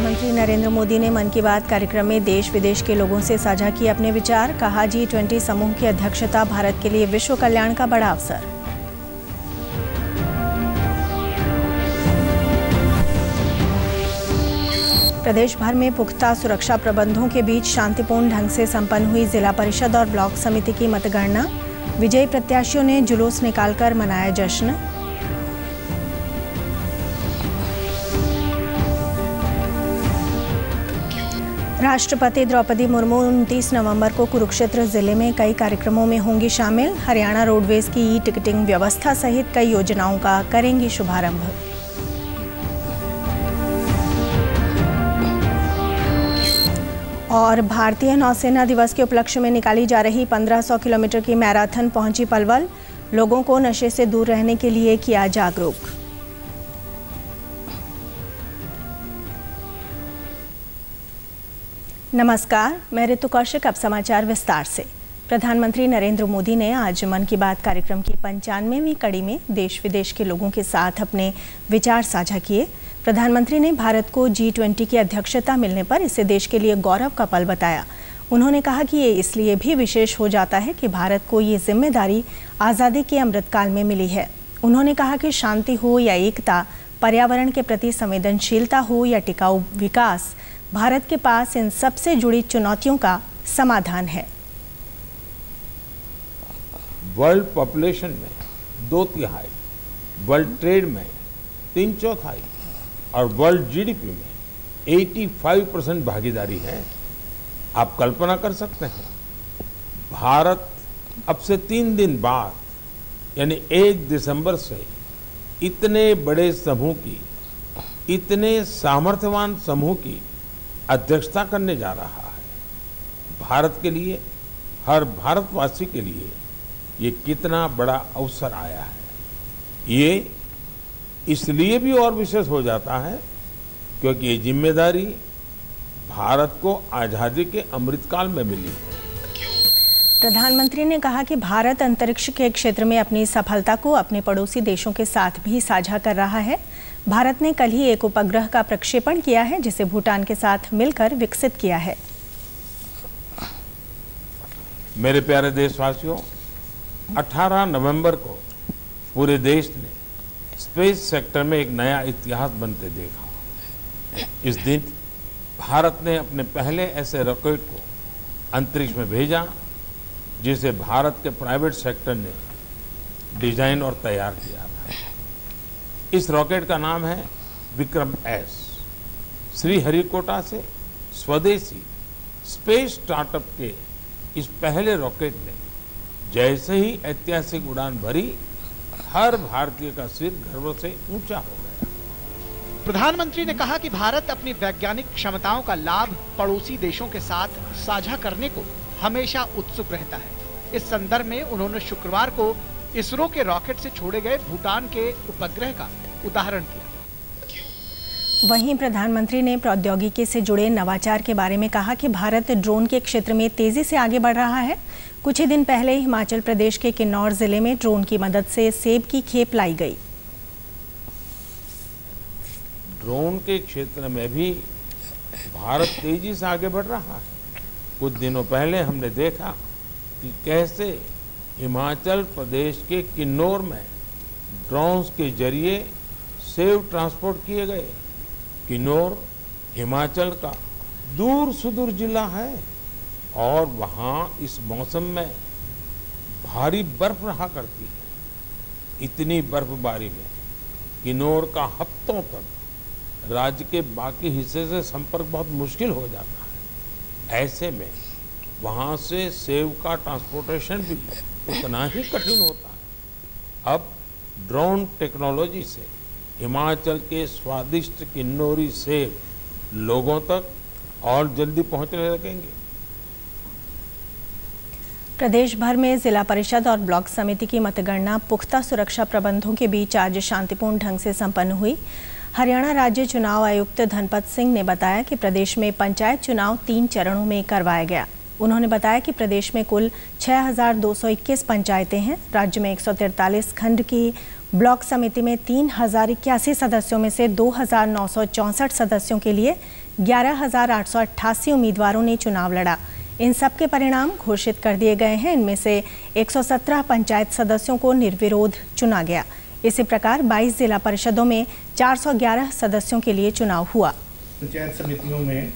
प्रधानमंत्री नरेंद्र मोदी ने मन की बात कार्यक्रम में देश विदेश के लोगों से साझा किए अपने विचार। कहा, G20 समूह की अध्यक्षता भारत के लिए विश्व कल्याण का बड़ा अवसर। प्रदेश भर में पुख्ता सुरक्षा प्रबंधों के बीच शांतिपूर्ण ढंग से संपन्न हुई जिला परिषद और ब्लॉक समिति की मतगणना। विजयी प्रत्याशियों ने जुलूस निकालकर मनाया जश्न। राष्ट्रपति द्रौपदी मुर्मू 29 नवंबर को कुरुक्षेत्र जिले में कई कार्यक्रमों में होंगी शामिल। हरियाणा रोडवेज की ई-टिकटिंग व्यवस्था सहित कई योजनाओं का करेंगी शुभारंभ। और भारतीय नौसेना दिवस के उपलक्ष्य में निकाली जा रही 1500 किलोमीटर की मैराथन पहुंची पलवल। लोगों को नशे से दूर रहने के लिए किया जागरूक। नमस्कार, मैं ऋतु कौशिक। अब समाचार विस्तार से। प्रधानमंत्री नरेंद्र मोदी ने आज मन की बात कार्यक्रम की 95वीं कड़ी में देश विदेश के लोगों के साथ अपने विचार साझा किए। प्रधानमंत्री ने भारत को G20 की अध्यक्षता मिलने पर इसे देश के लिए गौरव का पल बताया। उन्होंने कहा कि ये इसलिए भी विशेष हो जाता है कि भारत को ये जिम्मेदारी आज़ादी के अमृतकाल में मिली है। उन्होंने कहा कि शांति हो या एकता, पर्यावरण के प्रति संवेदनशीलता हो या टिकाऊ विकास, भारत के पास इन सबसे जुड़ी चुनौतियों का समाधान है। वर्ल्ड पॉपुलेशन में 2/3, वर्ल्ड ट्रेड में 3/4 और वर्ल्ड जीडीपी में 85% भागीदारी है। आप कल्पना कर सकते हैं, भारत अब से 3 दिन बाद यानी 1 दिसंबर से इतने बड़े समूह की, इतने सामर्थ्यवान समूह की अध्यक्षता करने जा रहा है। भारत के लिए, हर भारतवासी के लिए ये कितना बड़ा अवसर आया है। ये इसलिए भी और विशेष हो जाता है क्योंकि ये जिम्मेदारी भारत को आज़ादी के अमृतकाल में मिली है। प्रधानमंत्री ने कहा कि भारत अंतरिक्ष के क्षेत्र में अपनी सफलता को अपने पड़ोसी देशों के साथ भी साझा कर रहा है। भारत ने कल ही एक उपग्रह का प्रक्षेपण किया है, जिसे भूटान के साथ मिलकर विकसित किया है। मेरे प्यारे देशवासियों, 18 नवंबर को पूरे देश ने स्पेस सेक्टर में एक नया इतिहास बनते देखा। इस दिन भारत ने अपने पहले ऐसे रॉकेट को अंतरिक्ष में भेजा जिसे भारत के प्राइवेट सेक्टर ने डिजाइन और तैयार किया था। इस रॉकेट का नाम है विक्रम-S। श्रीहरिकोटा से स्वदेशी स्पेस स्टार्टअप के इस पहले रॉकेट ने जैसे ही ऐतिहासिक उड़ान भरी, हर भारतीय का सिर गर्व से ऊंचा हो गया। प्रधानमंत्री ने कहा कि भारत अपनी वैज्ञानिक क्षमताओं का लाभ पड़ोसी देशों के साथ साझा करने को हमेशा उत्सुक रहता है। इस संदर्भ में उन्होंने शुक्रवार को इसरो के रॉकेट से छोड़े गए भूटान के उपग्रह का उदाहरण दिया। वहीं प्रधानमंत्री ने प्रौद्योगिकी से जुड़े नवाचार के बारे में कहा कि भारत ड्रोन के क्षेत्र में तेजी से आगे बढ़ रहा है। कुछ ही दिन पहले हिमाचल प्रदेश के किन्नौर जिले में ड्रोन की मदद से सेब की खेप लाई गई। ड्रोन के क्षेत्र में भी भारत तेजी से आगे बढ़ रहा है। कुछ दिनों पहले हमने देखा कि कैसे हिमाचल प्रदेश के किन्नौर में ड्रोन्स के जरिए सेब ट्रांसपोर्ट किए गए। किन्नौर हिमाचल का दूर सुदूर जिला है और वहाँ इस मौसम में भारी बर्फ रहा करती है। इतनी बर्फबारी में किन्नौर का हफ्तों तक राज्य के बाकी हिस्से से संपर्क बहुत मुश्किल हो जाता है। ऐसे में वहाँ से सेब का ट्रांसपोर्टेशन भी उतना ही कठिन होता है। अब ड्रोन टेक्नोलॉजी से हिमाचल के स्वादिष्ट किन्नौरी सेब लोगों तक और जल्दी पहुँचने लगेंगे। प्रदेश भर में जिला परिषद और ब्लॉक समिति की मतगणना पुख्ता सुरक्षा प्रबंधों के बीच आज शांतिपूर्ण ढंग से संपन्न हुई। हरियाणा राज्य चुनाव आयुक्त धनपत सिंह ने बताया कि प्रदेश में पंचायत चुनाव 3 चरणों में करवाया गया। उन्होंने बताया कि प्रदेश में कुल 6,221 पंचायतें हैं। राज्य में 143 खंड की ब्लॉक समिति में 3081 सदस्यों में से 2964 सदस्यों के लिए 11,888 उम्मीदवारों ने चुनाव लड़ा। इन सब के परिणाम घोषित कर दिए गए हैं। इनमें से 117 पंचायत सदस्यों को निर्विरोध चुना गया। इसी प्रकार 22 जिला परिषदों में 411 सदस्यों के लिए चुनाव हुआ। पंचायत समितियों में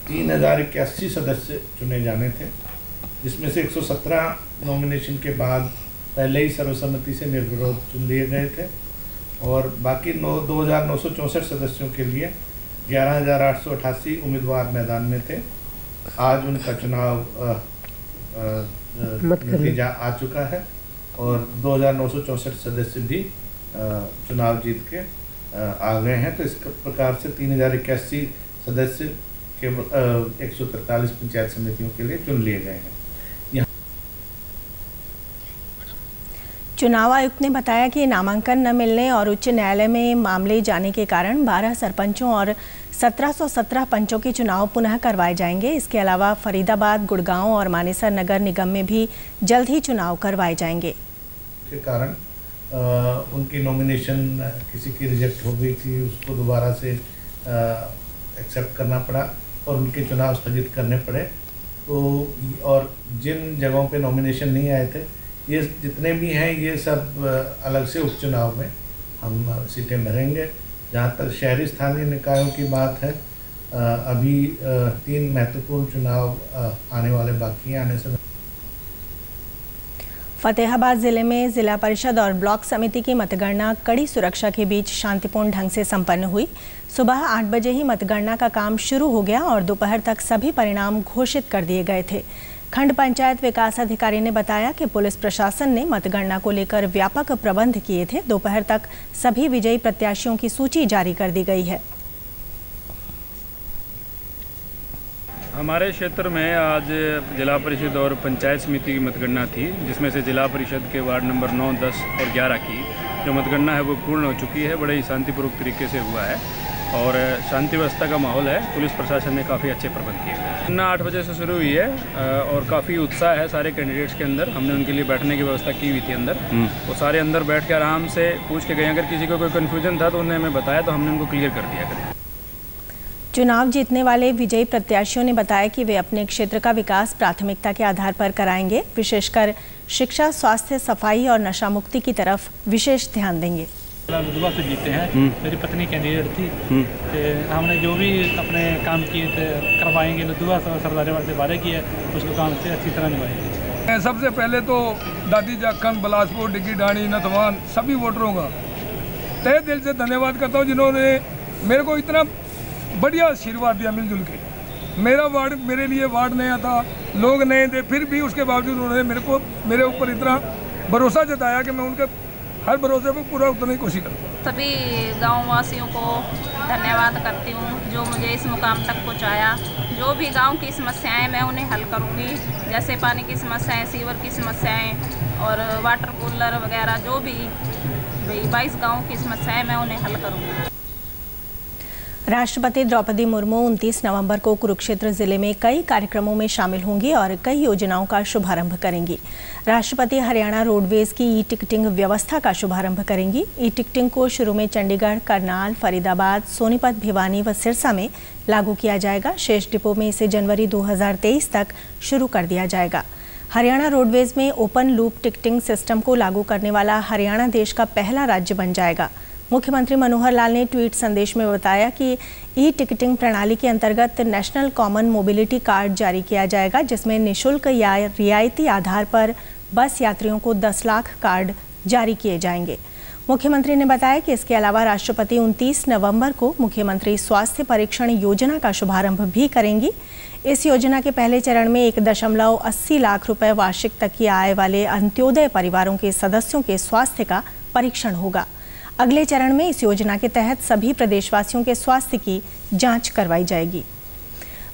3081 सदस्य चुने जाने थे, जिसमें से 117 नॉमिनेशन के बाद पहले ही सर्वसम्मति से निर्विरोध चुन लिए गए थे और बाकी 2,964 सदस्यों के लिए 11,888 उम्मीदवार मैदान में थे। आज उनका चुनाव नतीजा आ चुका है और 2,964 सदस्य भी चुनाव जीत के आ गए हैं। तो इस प्रकार से 3081 सदस्य केवल 143 पंचायत समितियों के लिए चुन लिए गए हैं। चुनाव आयुक्त ने बताया कि नामांकन न मिलने और उच्च न्यायालय में मामले जाने के कारण 12 सरपंचों और 1717 पंचों के चुनाव पुनः करवाए जाएंगे। इसके अलावा फरीदाबाद, गुड़गांव और मानेसर नगर निगम में भी जल्द ही चुनाव करवाए जाएंगे। के कारण उनकी नॉमिनेशन किसी की रिजेक्ट हो गई थी, उसको दोबारा से एक्सेप्ट करना पड़ा और उनके चुनाव स्थगित करने पड़े। तो और जिन जगहों पे नॉमिनेशन नहीं आए थे, ये जितने भी हैं ये सब अलग से उपचुनाव में हम सीटें भरेंगे। जहाँ तक शहरी स्थानीय निकायों की बात है, अभी 3 महत्वपूर्ण चुनाव आने वाले बाकी हैं आने से। फतेहाबाद जिले में जिला परिषद और ब्लॉक समिति की मतगणना कड़ी सुरक्षा के बीच शांतिपूर्ण ढंग से संपन्न हुई। सुबह 8 बजे ही मतगणना का काम शुरू हो गया और दोपहर तक सभी परिणाम घोषित कर दिए गए थे। खंड पंचायत विकास अधिकारी ने बताया कि पुलिस प्रशासन ने मतगणना को लेकर व्यापक प्रबंध किए थे। दोपहर तक सभी विजयी प्रत्याशियों की सूची जारी कर दी गई है। हमारे क्षेत्र में आज जिला परिषद और पंचायत समिति की मतगणना थी, जिसमें से जिला परिषद के वार्ड नंबर 9, 10 और 11 की जो मतगणना है वो पूर्ण हो चुकी है। बड़े ही शांतिपूर्वक तरीके से हुआ है और शांति व्यवस्था का माहौल है। पुलिस प्रशासन ने काफ़ी अच्छे प्रबंध किए हैं। मतगणना 8 बजे से शुरू हुई है और काफ़ी उत्साह है सारे कैंडिडेट्स के अंदर। हमने उनके लिए बैठने की व्यवस्था की हुई थी अंदर। वो सारे अंदर बैठ के आराम से पूछ के गए। अगर किसी को कोई कन्फ्यूजन था तो उन्होंने हमें बताया, तो हमने उनको क्लियर कर दिया। चुनाव जीतने वाले विजयी प्रत्याशियों ने बताया कि वे अपने क्षेत्र का विकास प्राथमिकता के आधार पर कराएंगे। विशेषकर शिक्षा, स्वास्थ्य, सफाई और नशा मुक्ति की तरफ विशेष ध्यान देंगे। लुधुआ से जीते हैं। मेरी पत्नी कैंडिडेट थी। हमने जो भी अपने काम किए थे करवाएंगे। लुधुआ सरदारीवाड़ से वादे किए, उसको काम से अच्छी तरह निभाएंगे। सबसे पहले तो दादी जाखन, बिलासपुर, डिग्गी डाणी, नथवान सभी वोटरों का तहे दिल से धन्यवाद करता हूँ, जिन्होंने मेरे को इतना बढ़िया आशीर्वाद दिया मिलजुल के। मेरा वार्ड मेरे लिए वार्ड नया था, लोग नए थे, फिर भी उसके बावजूद उन्होंने मेरे ऊपर इतना भरोसा जताया कि मैं उनके हर भरोसे पर पूरा उतरने की कोशिश करूँ। सभी गाँव वासियों को धन्यवाद करती हूँ जो मुझे इस मुकाम तक पहुँचाया। जो भी गांव की समस्याएं मैं उन्हें हल करूँगी, जैसे पानी की समस्याएं, सीवर की समस्याएं और वाटर कूलर वगैरह, जो भी 22 गाँव की समस्याएं मैं उन्हें हल करूँगी। राष्ट्रपति द्रौपदी मुर्मू 29 नवंबर को कुरुक्षेत्र जिले में कई कार्यक्रमों में शामिल होंगी और कई योजनाओं का शुभारंभ करेंगी। राष्ट्रपति हरियाणा रोडवेज की ई-टिकटिंग व्यवस्था का शुभारंभ करेंगी। ई-टिकटिंग को शुरू में चंडीगढ़, करनाल, फरीदाबाद, सोनीपत, भिवानी व सिरसा में लागू किया जाएगा। शेष डिपो में इसे जनवरी 2023 तक शुरू कर दिया जाएगा। हरियाणा रोडवेज में ओपन लूप टिकटिंग सिस्टम को लागू करने वाला हरियाणा देश का पहला राज्य बन जाएगा। मुख्यमंत्री मनोहर लाल ने ट्वीट संदेश में बताया कि ई-टिकटिंग प्रणाली के अंतर्गत नेशनल कॉमन मोबिलिटी कार्ड जारी किया जाएगा, जिसमें निःशुल्क या रियायती आधार पर बस यात्रियों को 10 लाख कार्ड जारी किए जाएंगे। मुख्यमंत्री ने बताया कि इसके अलावा राष्ट्रपति 29 नवंबर को मुख्यमंत्री स्वास्थ्य परीक्षण योजना का शुभारंभ भी करेंगी। इस योजना के पहले चरण में 1.80 लाख रुपए वार्षिक तक की आय वाले अंत्योदय परिवारों के सदस्यों के स्वास्थ्य का परीक्षण होगा। अगले चरण में इस योजना के तहत सभी प्रदेशवासियों के स्वास्थ्य की जांच करवाई जाएगी।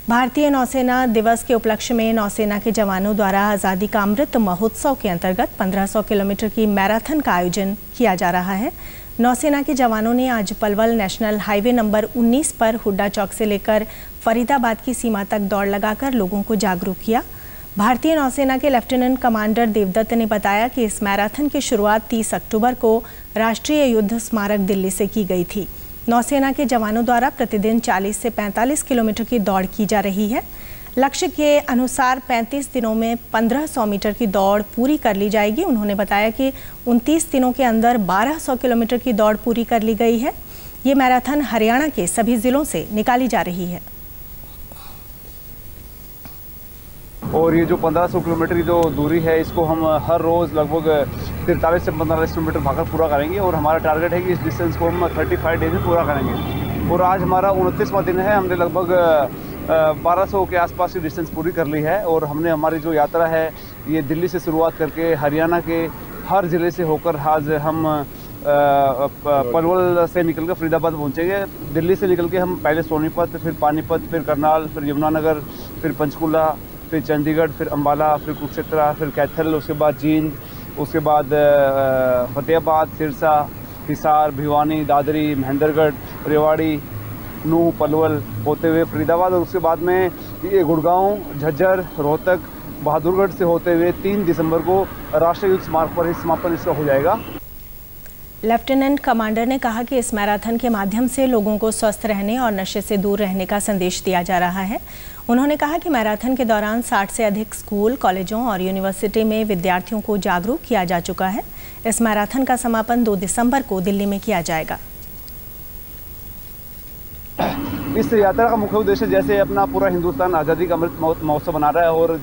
भारतीय नौसेना दिवस के उपलक्ष्य में नौसेना के जवानों द्वारा आज़ादी का अमृत महोत्सव के अंतर्गत 1500 किलोमीटर की मैराथन का आयोजन किया जा रहा है। नौसेना के जवानों ने आज पलवल नेशनल हाईवे नंबर 19 पर हुड्डा चौक से लेकर फरीदाबाद की सीमा तक दौड़ लगाकर लोगों को जागरूक किया। भारतीय नौसेना के लेफ्टिनेंट कमांडर देवदत्त ने बताया कि इस मैराथन की शुरुआत 30 अक्टूबर को राष्ट्रीय युद्ध स्मारक दिल्ली से की गई थी। नौसेना के जवानों द्वारा प्रतिदिन 40 से 45 किलोमीटर की दौड़ की जा रही है। लक्ष्य के अनुसार 35 दिनों में 1500 मीटर की दौड़ पूरी कर ली जाएगी। उन्होंने बताया कि 29 दिनों के अंदर 1200 किलोमीटर की दौड़ पूरी कर ली गई है। ये मैराथन हरियाणा के सभी जिलों से निकाली जा रही है। और ये जो 1500 किलोमीटर की जो दूरी है, इसको हम हर रोज़ लगभग 43 से 45 किलोमीटर भागकर पूरा करेंगे और हमारा टारगेट है कि इस डिस्टेंस को हम 35 डेज में पूरा करेंगे। और आज हमारा 29वां दिन है। हमने लगभग 1200 के आसपास की डिस्टेंस पूरी कर ली है। और हमने हमारी जो यात्रा है ये दिल्ली से शुरुआत करके हरियाणा के हर ज़िले से होकर आज हम पलवल से निकल कर फरीदाबाद पहुँचेंगे। दिल्ली से निकल के हम पहले सोनीपत, फिर पानीपत, फिर करनाल, फिर यमुनानगर, फिर पंचकुला, फिर चंडीगढ़, फिर अम्बाला, फिर कुरुक्षेत्र, फिर कैथल, उसके बाद जींद, उसके बाद फतेहाबाद, सिरसा, हिसार, भिवानी, दादरी, महेंद्रगढ़, रेवाड़ी, नूह, पलवल होते हुए फरीदाबाद और उसके बाद में ये गुड़गांव, झज्जर, रोहतक, बहादुरगढ़ से होते हुए 3 दिसंबर को राष्ट्रीय युद्ध स्मारक पर समापन इसका हो जाएगा। लेफ्टिनेंट कमांडर ने कहा कि इस मैराथन के माध्यम से लोगों को स्वस्थ रहने और नशे से दूर रहने का संदेश दिया जा रहा है। उन्होंने कहा कि मैराथन के दौरान 60 से अधिक स्कूल, कॉलेजों और यूनिवर्सिटी में विद्यार्थियों को जागरूक किया जा चुका है। इस मैराथन का समापन 2 दिसंबर को दिल्ली में किया जाएगा। इस यात्रा का मुख्य उद्देश्य जैसे अपना पूरा हिंदुस्तान आज़ादी का अमृत महोत्सव बना रहा है और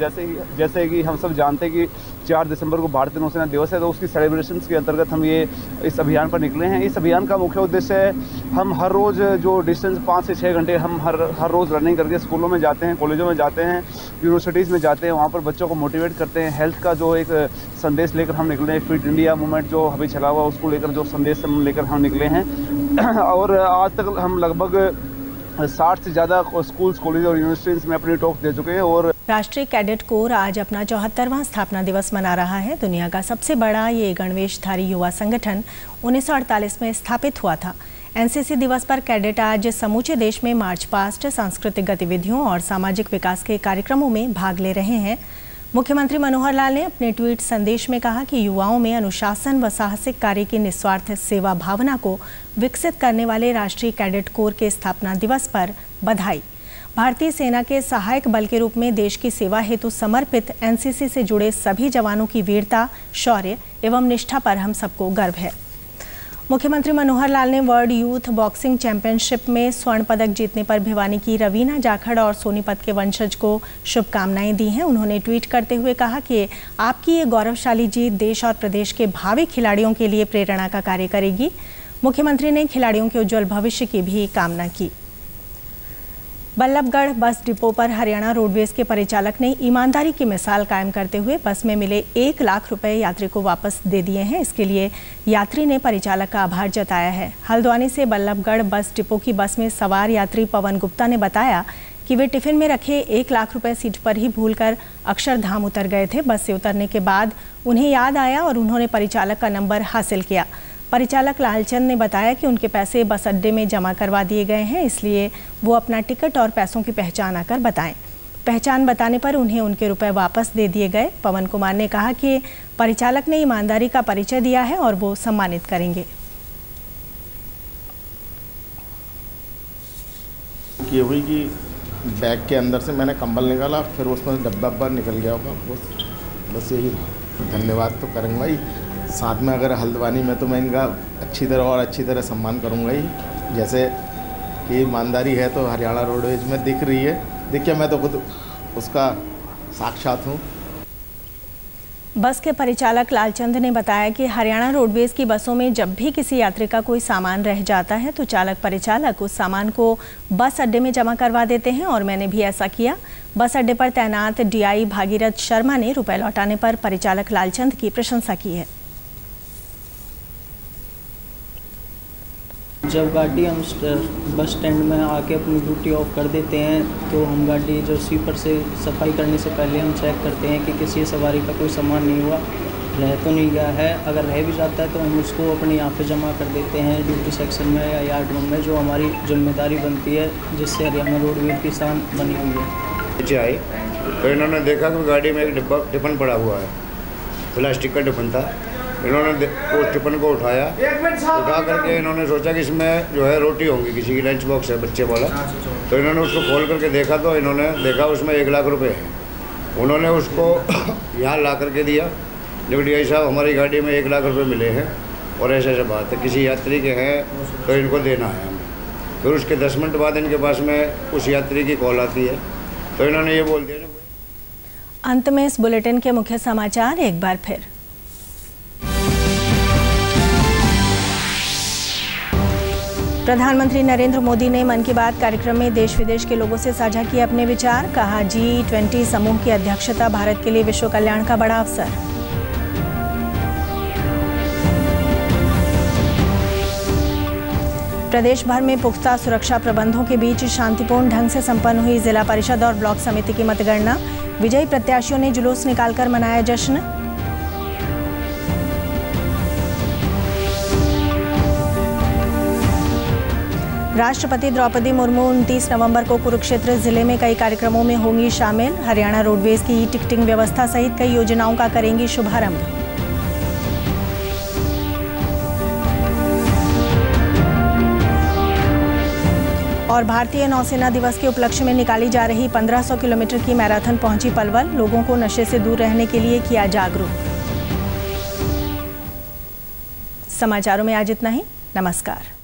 जैसे कि हम सब जानते हैं कि 4 दिसंबर को भारतीय नौसेना दिवस है, तो उसकी सेलिब्रेशंस के अंतर्गत हम ये इस अभियान पर निकले हैं। इस अभियान का मुख्य उद्देश्य है हम हर रोज़ जो डिस्टेंस 5 से 6 घंटे हम हर रोज़ रनिंग करके स्कूलों में जाते हैं, कॉलेजों में जाते हैं, यूनिवर्सिटीज़ में जाते हैं, वहाँ पर बच्चों को मोटिवेट करते हैं। हेल्थ का जो एक संदेश लेकर हम निकले हैं, फिट इंडिया मूवमेंट जो अभी चला हुआ उसको लेकर जो संदेश हम लेकर हम निकले हैं। और आज तक हम लगभग 60 से ज़्यादा स्कूल्स, कॉलेज और यूनिवर्सिटीज में अपनी टॉक दे चुके हैं। और राष्ट्रीय कैडेट कोर आज अपना 74वां स्थापना दिवस मना रहा है। दुनिया का सबसे बड़ा ये गणवेशधारी युवा संगठन 1948 में स्थापित हुआ था। एनसीसी दिवस पर कैडेट आज समूचे देश में मार्च पास्ट, सांस्कृतिक गतिविधियों और सामाजिक विकास के कार्यक्रमों में भाग ले रहे हैं। मुख्यमंत्री मनोहर लाल ने अपने ट्वीट संदेश में कहा कि युवाओं में अनुशासन व साहसिक कार्य की निस्वार्थ सेवा भावना को विकसित करने वाले राष्ट्रीय कैडेट कोर के स्थापना दिवस पर बधाई। भारतीय सेना के सहायक बल के रूप में देश की सेवा हेतु समर्पित एनसीसी से जुड़े सभी जवानों की वीरता, शौर्य एवं निष्ठा पर हम सबको गर्व है। मुख्यमंत्री मनोहर लाल ने वर्ल्ड यूथ बॉक्सिंग चैंपियनशिप में स्वर्ण पदक जीतने पर भिवानी की रवीना जाखड़ और सोनीपत के वंशज को शुभकामनाएं दी हैं। उन्होंने ट्वीट करते हुए कहा कि आपकी ये गौरवशाली जीत देश और प्रदेश के भावी खिलाड़ियों के लिए प्रेरणा का कार्य करेगी। मुख्यमंत्री ने खिलाड़ियों के उज्जवल भविष्य की भी कामना की। बल्लभगढ़ बस डिपो पर हरियाणा रोडवेज के परिचालक ने ईमानदारी की मिसाल कायम करते हुए बस में मिले 1 लाख रुपए यात्री को वापस दे दिए हैं। इसके लिए यात्री ने परिचालक का आभार जताया है। हल्द्वानी से बल्लभगढ़ बस डिपो की बस में सवार यात्री पवन गुप्ता ने बताया कि वे टिफिन में रखे 1 लाख रुपए सीट पर ही भूलकर अक्षरधाम उतर गए थे। बस से उतरने के बाद उन्हें याद आया और उन्होंने परिचालक का नंबर हासिल किया। परिचालक लालचंद ने बताया कि उनके पैसे बस अड्डे में जमा करवा दिए गए हैं, इसलिए वो अपना टिकट और पैसों की पहचान आकर बताएं। पहचान बताने पर उन्हें उनके रुपए वापस दे दिए गए। पवन कुमार ने कहा कि परिचालक ने ईमानदारी का परिचय दिया है और वो सम्मानित करेंगे। ये हुई कि बैग के अंदर से मैंने कंबल निकाला, फिर उसमें डब्बा निकल गया होगा, बस यही। धन्यवाद तो करेंगे भाई। साथ में अगर हल्द्वानी में तो मैं इनका अच्छी तरह सम्मान करूंगा ही। जैसे कि ईमानदारी है तो हरियाणा रोडवेज में दिख रही है। देखिए मैं तो खुद उसका साक्षात हूँ। बस के परिचालक लालचंद ने बताया कि हरियाणा रोडवेज की बसों में जब भी किसी यात्री का कोई सामान रह जाता है तो चालक परिचालक उस सामान को बस अड्डे में जमा करवा देते हैं और मैंने भी ऐसा किया। बस अड्डे पर तैनात डीआई भागीरथ शर्मा ने रुपए लौटाने पर परिचालक लालचंद की प्रशंसा की है। जब गाड़ी हम बस स्टैंड में आके अपनी ड्यूटी ऑफ कर देते हैं तो हम गाड़ी जो स्वीपर से सफाई करने से पहले हम चेक करते हैं कि किसी सवारी का कोई सामान नहीं हुआ, रह तो नहीं गया है। अगर रह भी जाता है तो हम उसको अपने यहाँ पे जमा कर देते हैं ड्यूटी सेक्शन में या यार्ड रूम में, जो हमारी जिम्मेदारी बनती है, जिससे हरियाणा रोडवेज की शान बनी हुई है। नीचे आई तो इन्होंने देखा कि गाड़ी में एक टिफिन पड़ा हुआ है, प्लास्टिक का टिफिन था। इन्होंने उस टिफिन को उठा करके इन्होंने सोचा कि इसमें जो है रोटी होंगी, किसी की लंच बॉक्स है बच्चे वाला। तो इन्होंने उसको खोल करके देखा तो इन्होंने देखा उसमें 1 लाख रुपए हैं। उन्होंने उसको यहाँ ला करके दिया, जो DI साहब हमारी गाड़ी में 1 लाख रुपए मिले हैं और ऐसे बात है, किसी यात्री के हैं तो इनको देना है हमें। फिर उसके 10 मिनट बाद इनके पास में उस यात्री की कॉल आती है, तो इन्होंने ये बोल दिया। अंत में इस बुलेटिन के मुख्य समाचार एक बार फिर। प्रधानमंत्री नरेंद्र मोदी ने मन की बात कार्यक्रम में देश विदेश के लोगों से साझा किए अपने विचार। कहा, G20 समूह की अध्यक्षता भारत के लिए विश्व कल्याण का बड़ा अवसर। प्रदेश भर में पुख्ता सुरक्षा प्रबंधों के बीच शांतिपूर्ण ढंग से संपन्न हुई जिला परिषद और ब्लॉक समिति की मतगणना। विजयी प्रत्याशियों ने जुलूस निकालकर मनाया जश्न। राष्ट्रपति द्रौपदी मुर्मू 29 नवंबर को कुरुक्षेत्र जिले में कई कार्यक्रमों में होंगी शामिल। हरियाणा रोडवेज की टिकटिंग व्यवस्था सहित कई योजनाओं का करेंगी शुभारंभ। और भारतीय नौसेना दिवस के उपलक्ष्य में निकाली जा रही 1500 किलोमीटर की मैराथन पहुंची पलवल। लोगों को नशे से दूर रहने के लिए किया जागरूक। समाचारों में आज इतना ही। नमस्कार।